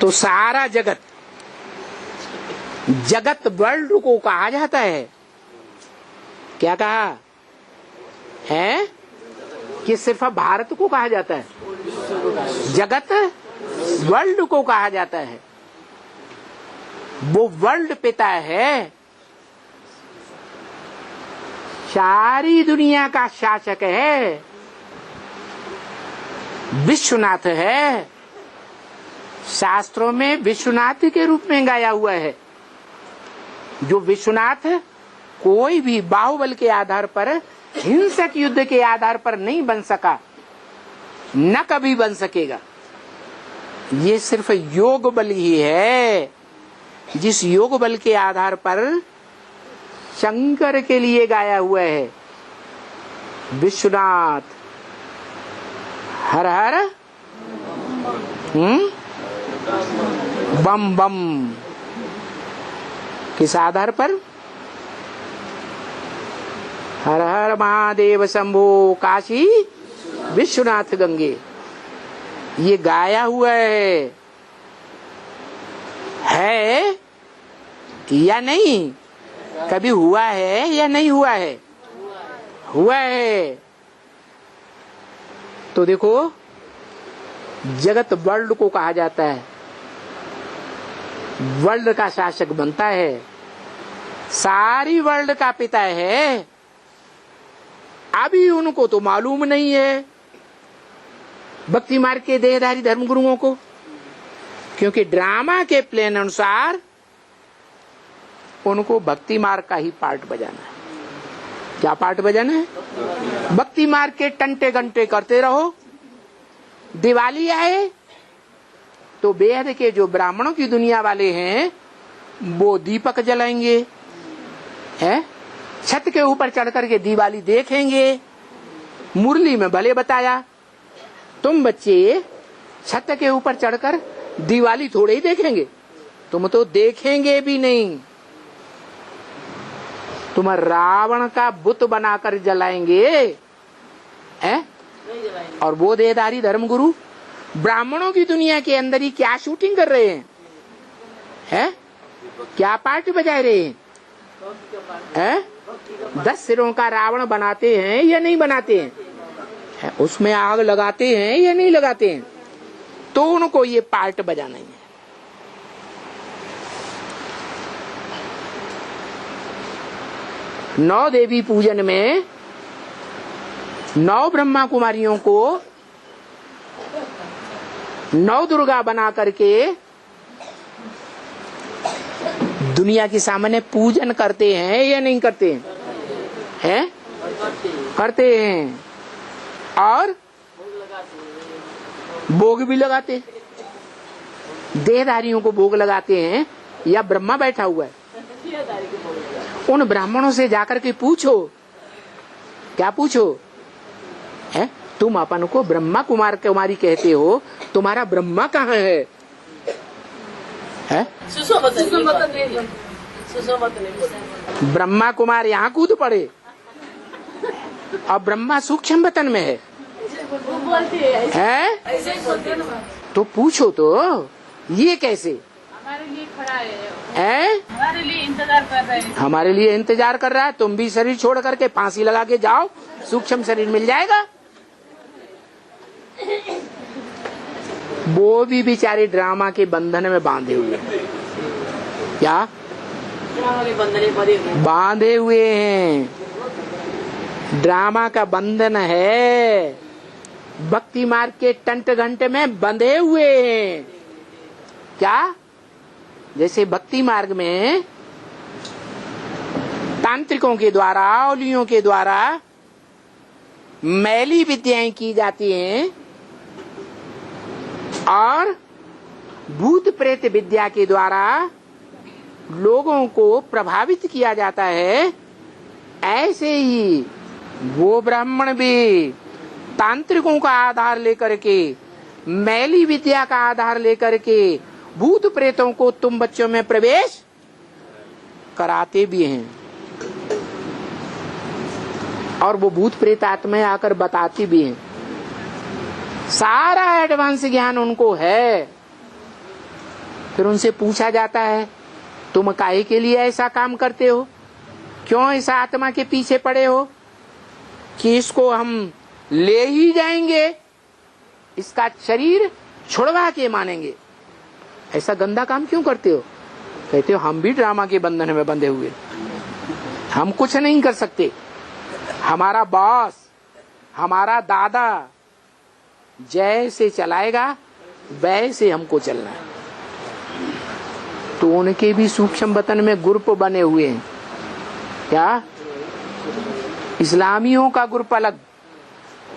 तो सारा जगत, जगत वर्ल्ड को कहा जाता है। क्या कहा है कि सिर्फ भारत को कहा जाता है? जगत वर्ल्ड को कहा जाता है। वो वर्ल्ड पिता है, सारी दुनिया का शासक है, विश्वनाथ है। शास्त्रों में विश्वनाथ के रूप में गाया हुआ है। जो विश्वनाथ कोई भी बाहुबल के आधार पर, हिंसक युद्ध के आधार पर नहीं बन सका, न कभी बन सकेगा। ये सिर्फ योग बल ही है, जिस योग बल के आधार पर शंकर के लिए गाया हुआ है। विश्वनाथ हर हर बम बम, किस आधार पर? हर हर महादेव शंभो काशी विश्वनाथ गंगे, ये गाया हुआ है या नहीं? कभी हुआ है या नहीं हुआ है? हुआ है। तो देखो, जगत वर्ल्ड को कहा जाता है, वर्ल्ड का शासक बनता है, सारी वर्ल्ड का पिता है। अभी उनको तो मालूम नहीं है, भक्ति मार्ग के देहधारी धर्मगुरुओं को, क्योंकि ड्रामा के प्लान अनुसार उनको भक्ति मार्ग का ही पार्ट बजाना है। क्या पार्ट बजाना है? भक्ति मार्ग के टंटे घंटे करते रहो। दिवाली आए तो बेहद के जो ब्राह्मणों की दुनिया वाले हैं वो दीपक जलाएंगे, है, छत के ऊपर चढ़ करके दिवाली देखेंगे। मुरली में भले बताया, तुम बच्चे छत के ऊपर चढ़कर दिवाली थोड़े ही देखेंगे, तुम तो देखेंगे भी नहीं। तुम रावण का बुत बनाकर जलाएंगे, है? और वो देहधारी धर्मगुरु ब्राह्मणों की दुनिया के अंदर ही क्या शूटिंग कर रहे हैं? है? क्या पार्ट बजा रहे हैं? है? 10 सिरों का रावण बनाते हैं या नहीं बनाते हैं? है? उसमें आग लगाते हैं या नहीं लगाते हैं? तो उनको ये पार्ट बजाना ही है। नौ देवी पूजन में 9 ब्रह्मा कुमारियों को 9 दुर्गा बना करके दुनिया के सामने पूजन करते हैं या नहीं करते हैं? हैं? करते हैं। और भोग भी लगाते, देहधारियों को भोग लगाते हैं या ब्रह्मा बैठा हुआ है? उन ब्राह्मणों से जाकर के पूछो, क्या पूछो? है? तुम अपन को ब्रह्मा कुमार कुमारी कहते हो, तुम्हारा ब्रह्मा कहाँ है? है? ब्रह्मा कुमार यहाँ कूद पड़े और ब्रह्मा सूक्ष्म वतन में है? तो पूछो तो, ये कैसे? हमारे लिए खड़ा है? हमारे लिए इंतजार कर रहे हैं। हमारे लिए इंतजार कर रहा है। तुम भी शरीर छोड़ करके फांसी लगा के जाओ, सूक्ष्म शरीर मिल जाएगा। वो भी बेचारे ड्रामा के बंधन में बांधे हुए हैं। क्या बांधे हुए हैं? ड्रामा का बंधन है, भक्ति मार्ग के टंट घंटे में बंधे हुए हैं। क्या? जैसे भक्ति मार्ग में तांत्रिकों के द्वारा, औलियों के द्वारा मैली विद्याएं की जाती हैं और भूत प्रेत विद्या के द्वारा लोगों को प्रभावित किया जाता है, ऐसे ही वो ब्राह्मण भी तांत्रिकों का आधार लेकर के, मैली विद्या का आधार लेकर के भूत प्रेतों को तुम बच्चों में प्रवेश कराते भी हैं। और वो भूत प्रेत आत्माएं आकर बताती भी हैं। सारा एडवांस ज्ञान उनको है। फिर उनसे पूछा जाता है तुम काहे के लिए ऐसा काम करते हो, क्यों इस आत्मा के पीछे पड़े हो कि इसको हम ले ही जाएंगे, इसका शरीर छुड़वा के मानेंगे, ऐसा गंदा काम क्यों करते हो? कहते हो हम भी ड्रामा के बंधन में बंधे हुए, हम कुछ नहीं कर सकते, हमारा बॉस हमारा दादा जैसे चलाएगा वैसे हमको चलना है। तो उनके भी सूक्ष्म वतन में ग्रुप बने हुए हैं। क्या? इस्लामियों का ग्रुप अलग,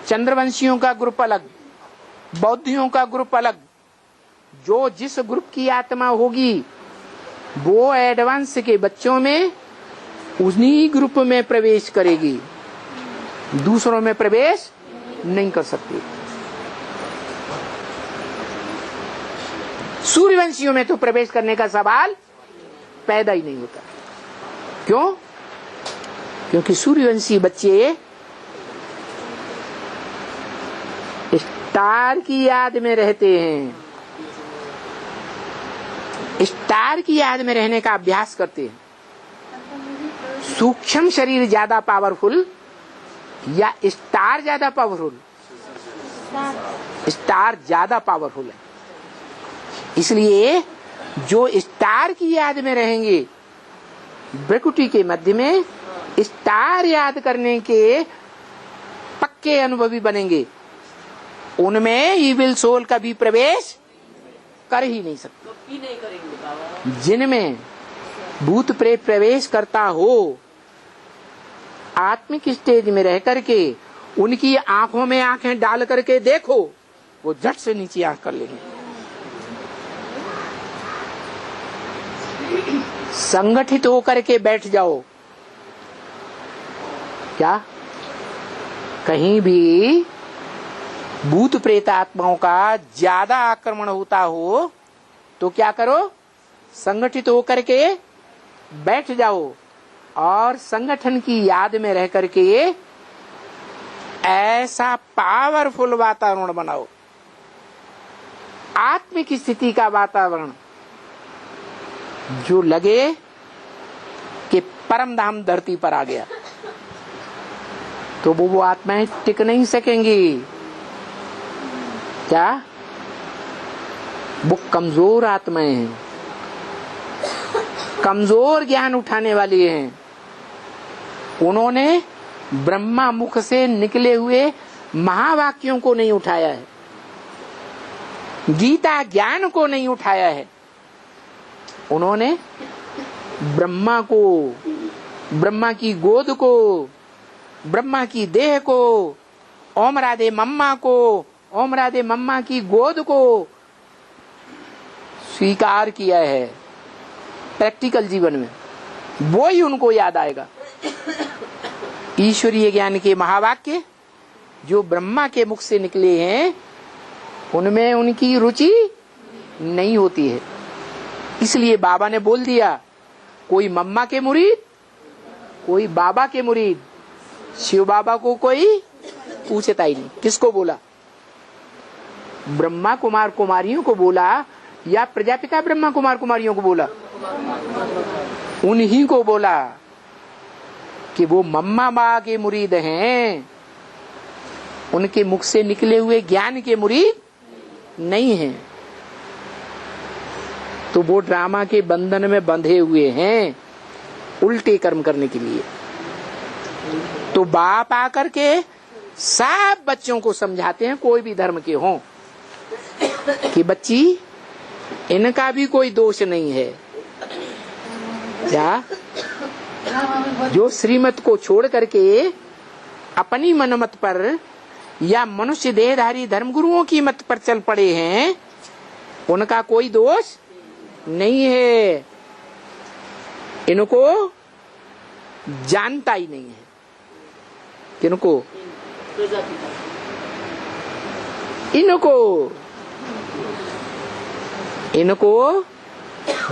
चंद्रवंशियों का ग्रुप अलग, बौद्धियों का ग्रुप अलग। जो जिस ग्रुप की आत्मा होगी वो एडवांस के बच्चों में उन्हीं ग्रुप में प्रवेश करेगी, दूसरों में प्रवेश नहीं कर सकती। सूर्यवंशियों में तो प्रवेश करने का सवाल पैदा ही नहीं होता। क्यों? क्योंकि सूर्यवंशी बच्चे स्टार की याद में रहते हैं, स्टार की याद में रहने का अभ्यास करते हैं। सूक्ष्म शरीर ज्यादा पावरफुल या स्टार ज्यादा पावरफुल? स्टार ज्यादा पावरफुल है। इसलिए जो स्टार की याद में रहेंगे, प्रकृति के मध्य में स्टार याद करने के पक्के अनुभवी बनेंगे, उनमें इविल सोल का भी प्रवेश कर ही नहीं सकते। जिनमें भूत प्रेत प्रवेश करता हो, आत्मिक स्टेज में रह करके उनकी आंखों में आंखें डाल करके देखो, वो झट से नीचे आंख कर लेंगे। संगठित होकर के बैठ जाओ। क्या? कहीं भी भूत प्रेत आत्माओं का ज्यादा आक्रमण होता हो तो क्या करो? संगठित होकर के बैठ जाओ और संगठन की याद में रह करके ऐसा पावरफुल वातावरण बनाओ, आत्मिक स्थिति का वातावरण, जो लगे कि परम धाम धरती पर आ गया। तो वो आत्माएं टिक नहीं सकेंगी। क्या? वो कमजोर आत्माएं हैं, कमजोर ज्ञान उठाने वाली हैं। उन्होंने ब्रह्मा मुख से निकले हुए महावाक्यों को नहीं उठाया है, गीता ज्ञान को नहीं उठाया है। उन्होंने ब्रह्मा को, ब्रह्मा की गोद को, ब्रह्मा की देह को, ओम राधे मम्मा को, ओम राधे मम्मा की गोद को स्वीकार किया है प्रैक्टिकल जीवन में। वो ही उनको याद आएगा। ईश्वरीय ज्ञान के महावाक्य जो ब्रह्मा के मुख से निकले हैं, उनमें उनकी रुचि नहीं होती है। इसलिए बाबा ने बोल दिया, कोई मम्मा के मुरीद, कोई बाबा के मुरीद। शिव बाबा को कोई पूछता ही नहीं। किसको बोला? ब्रह्मा कुमार कुमारियों को बोला या प्रजापिता ब्रह्मा कुमार कुमारियों को बोला? उन्हीं को बोला कि वो मम्मा बा के मुरीद हैं, उनके मुख से निकले हुए ज्ञान के मुरीद नहीं हैं। तो वो ड्रामा के बंधन में बंधे हुए हैं उल्टे कर्म करने के लिए। तो बाप आकर के सब बच्चों को समझाते हैं, कोई भी धर्म के हों, कि बच्ची इनका भी कोई दोष नहीं है। क्या? जो श्रीमत को छोड़ करके अपनी मनमत पर या मनुष्य देहधारी धर्मगुरुओं की मत पर चल पड़े हैं, उनका कोई दोष नहीं है। इनको जानता ही नहीं है। किनको? इनको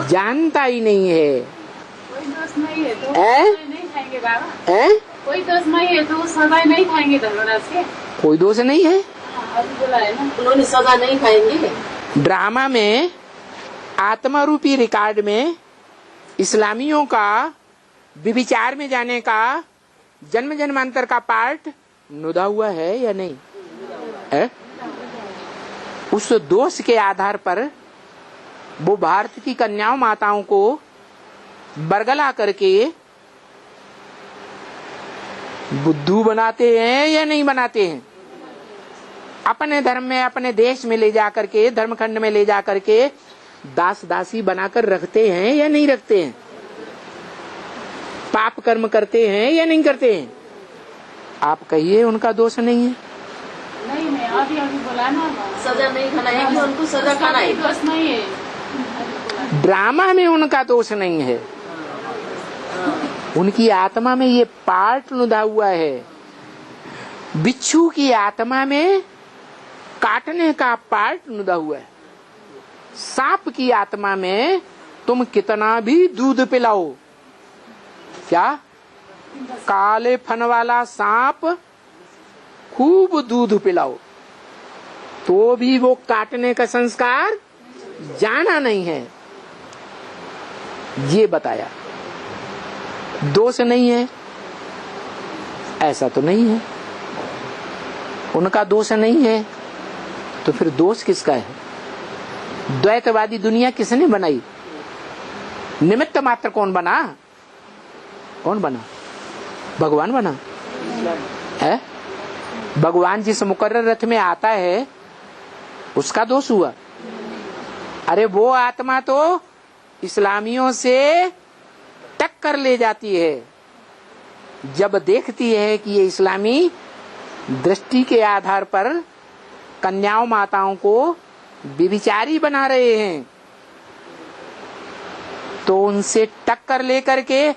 जानता ही नहीं है। कोई दोष नहीं है तो नहीं खाएंगे बाबा। कोई दोष नहीं है तो सदा नहीं खाएंगे धर्मराज के। कोई दोष नहीं है, अभी बोला है ना, उन्होंने सदा नहीं खाएंगे। ड्रामा में आत्मा रूपी रिकॉर्ड में इस्लामियों का विविचार में जाने का जन्म जन्मांतर का पार्ट नुदा हुआ है या नहीं है? उस दोष के आधार पर वो भारत की कन्याओं माताओं को बरगला करके बुद्धू बनाते हैं या नहीं बनाते हैं? अपने धर्म में, अपने देश में ले जा करके, धर्मखंड में ले जा करके दास दासी बनाकर रखते हैं या नहीं रखते हैं? पाप कर्म करते हैं या नहीं करते हैं? आप कहिए उनका दोष नहीं है? नहीं अभी बोला ना, सजा नहीं खाना है कि उनको सजा खाना है, दोष नहीं है। ड्रामा में उनका दोष नहीं है, उनकी आत्मा में ये पार्ट नुदा हुआ है। बिच्छू की आत्मा में काटने का पार्ट नुदा हुआ है। सांप की आत्मा में तुम कितना भी दूध पिलाओ, क्या काले फन वाला सांप खूब दूध पिलाओ तो भी वो काटने का संस्कार जाना नहीं है। ये बताया, दोष नहीं है, ऐसा तो नहीं है। उनका दोष नहीं है तो फिर दोष किसका है? द्वैतवादी दुनिया किसने बनाई? निमित्त मात्र कौन बना? कौन बना? भगवान बना है? भगवान जिस मुकर्रर रथ में आता है उसका दोष हुआ? अरे वो आत्मा तो इस्लामियों से टक्कर ले जाती है जब देखती है कि ये इस्लामी दृष्टि के आधार पर कन्याओं माताओं को व्यभिचारी बना रहे हैं, तो उनसे टक्कर लेकर के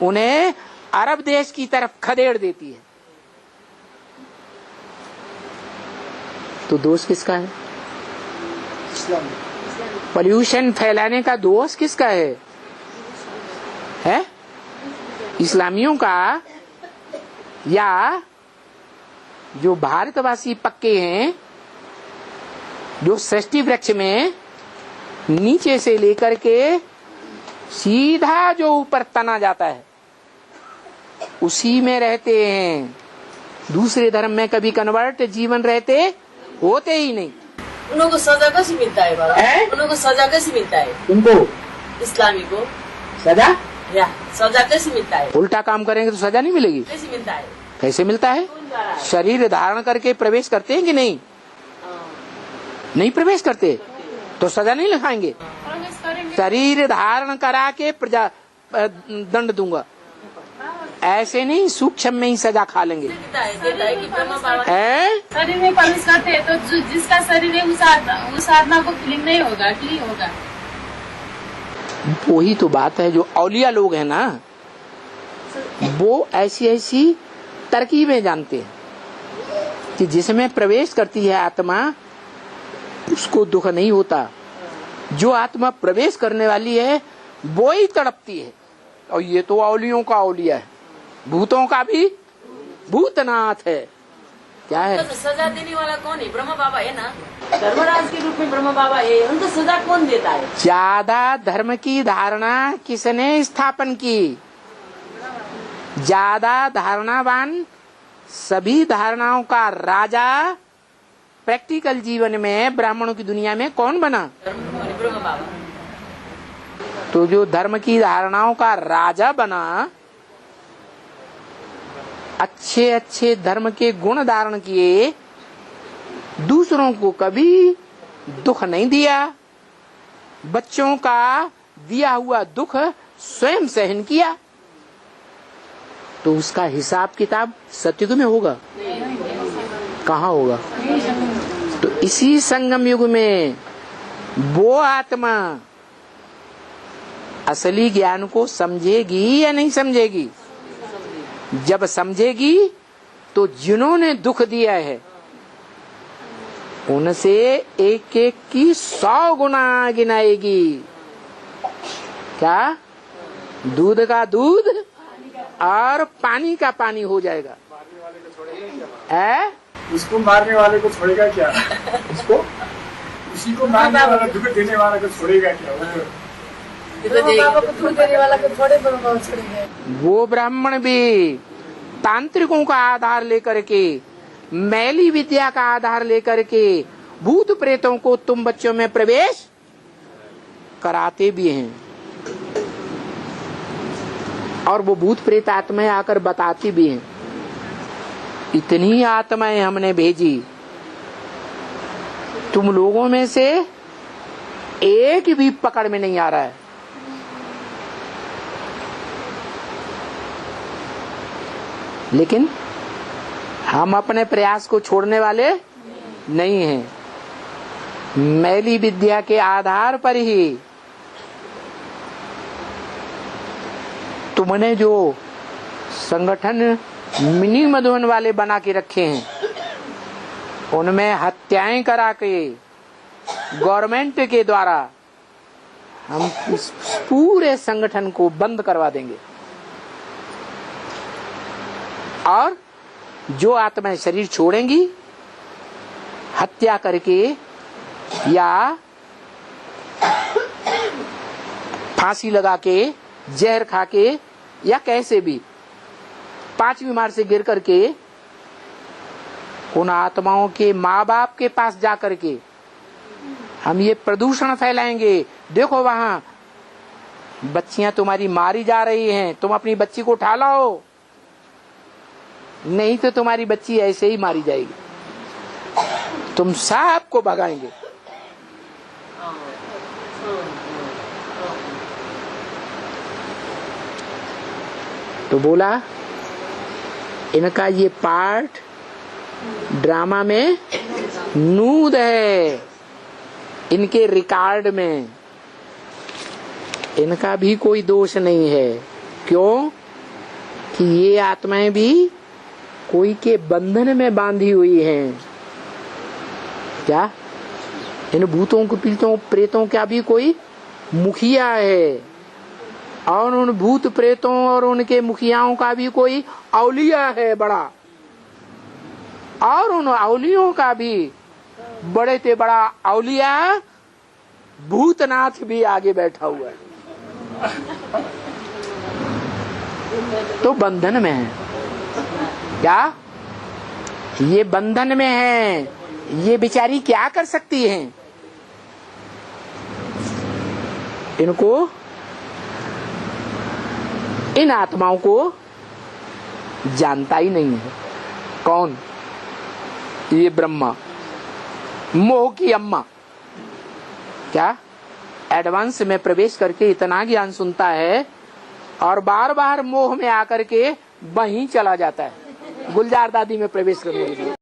उन्हें अरब देश की तरफ खदेड़ देती है। तो दोष किसका है? पोल्यूशन फैलाने का दोष किसका है? इस्लामियों का या जो भारतवासी पक्के हैं, जो सृष्टि वृक्ष में नीचे से लेकर के सीधा जो ऊपर तना जाता है उसी में रहते हैं। दूसरे धर्म में कभी कन्वर्ट जीवन रहते होते ही नहीं। उनको सजा कैसे मिलता है बाबा? उनको सजा कैसे मिलता है? उनको इस्लामी को सजा या सजा कैसे मिलता है? उल्टा काम करेंगे तो सजा नहीं मिलेगी। कैसे मिलता है? कैसे मिलता है? शरीर धारण करके प्रवेश करते हैं कि नहीं? नहीं प्रवेश करते तो सजा नहीं लिखाएंगे। शरीर धारण करा के प्रजा दंड दूंगा, ऐसे नहीं सूक्ष्म में ही सजा खा लेंगे। शरीर में प्रवेश करते हैं तो जिसका शरीर है उस आत्मा को फीलिंग नहीं होगा, क्लिक होगा। वही तो बात है, जो औलिया लोग हैं ना वो ऐसी ऐसी तरकीबें जानते हैं कि जिसमें प्रवेश करती है आत्मा उसको दुख नहीं होता। जो आत्मा प्रवेश करने वाली है वो ही तड़पती है। और ये तो औलियों का औलिया है, भूतों का भी भूतनाथ है। क्या है? तो सजा देने वाला कौन है? ब्रह्म बाबा है ना, धर्मराज के रूप में ब्रह्म बाबा है। उनको सजा कौन देता है? ज्यादा धर्म की धारणा किसने स्थापन की? ज्यादा धारणावान सभी धारणाओं का राजा प्रैक्टिकल जीवन में ब्राह्मणों की दुनिया में कौन बना? ब्रह्म बाबा। तो जो धर्म की धारणाओं का राजा बना, अच्छे अच्छे धर्म के गुण धारण किए, दूसरों को कभी दुख नहीं दिया, बच्चों का दिया हुआ दुख स्वयं सहन किया, तो उसका हिसाब किताब सतयुग में होगा? कहाँ होगा? तो इसी संगम युग में वो आत्मा असली ज्ञान को समझेगी या नहीं समझेगी? जब समझेगी तो जिन्होंने दुख दिया है उनसे एक एक की 100 गुना गिनाएगी। क्या? दूध का दूध और पानी का पानी हो जाएगा। उसको मारने वाले को छोड़ेगा क्या? उसको किसी को मारने वाला दुख देने वाला को छोड़ेगा क्या? बाबा को दूध देने वाला को थोड़े ब्रह्म बाबा छोड़ेंगे। वो ब्राह्मण भी तांत्रिकों का आधार लेकर के, मैली विद्या का आधार लेकर के भूत प्रेतों को तुम बच्चों में प्रवेश कराते भी हैं, और वो भूत प्रेत आत्माएं आकर बताती भी हैं। इतनी आत्माएं हमने भेजी, तुम लोगों में से एक भी पकड़ में नहीं आ रहा है। लेकिन हम अपने प्रयास को छोड़ने वाले नहीं हैं। मैली विद्या के आधार पर ही तुमने जो संगठन मिनी मधुबन वाले बना के रखे हैं, उनमें हत्याएं करा के गवर्नमेंट के द्वारा हम इस पूरे संगठन को बंद करवा देंगे। और जो आत्माएं शरीर छोड़ेंगी हत्या करके या फांसी लगा के, जहर खा के, या कैसे भी 5वीं मार से गिर करके, उन आत्माओं के माँ बाप के पास जा करके हम ये प्रदूषण फैलाएंगे। देखो वहां बच्चियां तुम्हारी मारी जा रही हैं, तुम अपनी बच्ची को उठा लाओ, नहीं तो तुम्हारी बच्ची ऐसे ही मारी जाएगी। तुम सबको भगाएंगे। तो बोला इनका ये पार्ट ड्रामा में नूद है, इनके रिकॉर्ड में इनका भी कोई दोष नहीं है। क्यों कि ये आत्माएं भी कोई के बंधन में बांधी हुई हैं। क्या इन भूतों को पीड़ितों प्रेतों का भी कोई मुखिया है, और उन भूत प्रेतों और उनके मुखियाओं का भी कोई औलिया है बड़ा, और उन औलियों का भी बड़े से बड़ा औलिया भूतनाथ भी आगे बैठा हुआ है। तो बंधन में है। क्या ये बंधन में है? ये बेचारी क्या कर सकती हैं? इनको, इन आत्माओं को जानता ही नहीं है। कौन? ये ब्रह्मा, मोह की अम्मा। क्या एडवांस में प्रवेश करके इतना ज्ञान सुनता है और बार बार मोह में आकर के वहीं चला जाता है गुलजार दादी में प्रवेश करने के लिए।